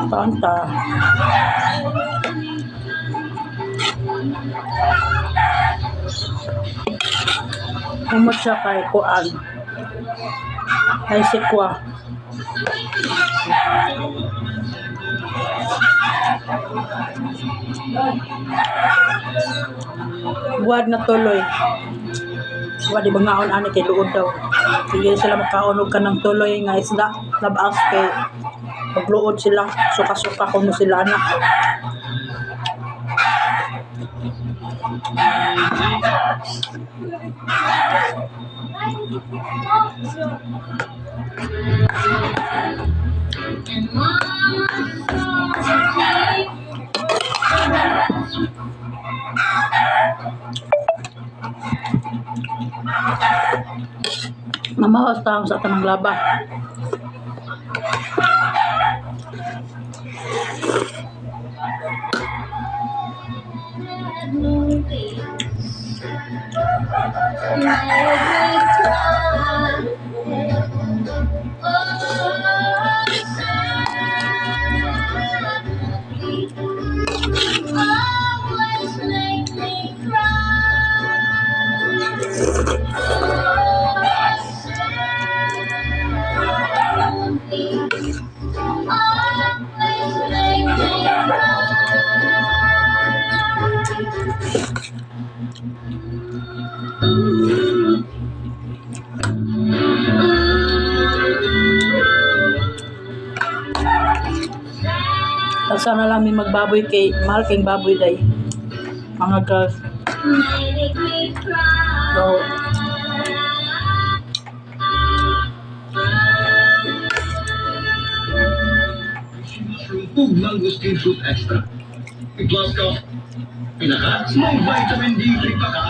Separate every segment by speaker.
Speaker 1: Kanta. Kumot siya kay kuan. Kay sikwa. Buwad na tuloy. Buwad di bangaon ani kay luod daw. Sige sila magkaunog ka ng tuloy nga isda. Labas kay pagluod sila. Suka-suka kung sila anak. Mamawas tayo sa tanang laba. Sana lang may magbaboy kay mahal kay baboy day. Mga girls. So,
Speaker 2: Mangosteen Fruit Extra. I-plus ka. Pinaka, may vitamin D3 pa ka.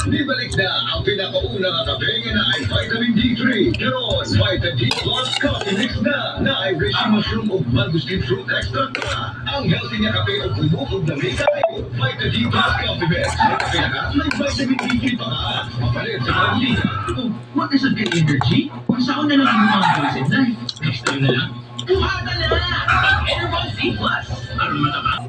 Speaker 2: Di balik na ang pinakaunang kape na ay vitamin D3. Karoon, Vitamin D Plus Coffee Mix na ay Reishi Mushroom o Mangosteen Fruit Extra pa. Ang healthy niya kape o kumukog na may kape. Vitamin D Plus Coffee Mix. May kape na ka, may vitamin D3 pa ka. Mapalit sa mga liga.
Speaker 3: Oh, what is a good energy? Kung saan na lang yung mga boys at night. Next time na lang. Kuhada na! Ang Enervon C+. Para mataba.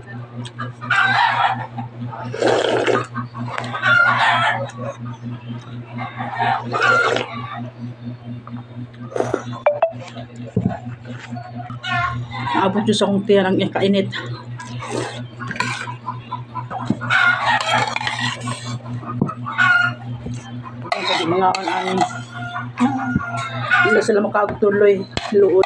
Speaker 1: Naabot yung sa kong tiyan ang kainit. Mga on-on. Hindi sila makatuloy. Luod.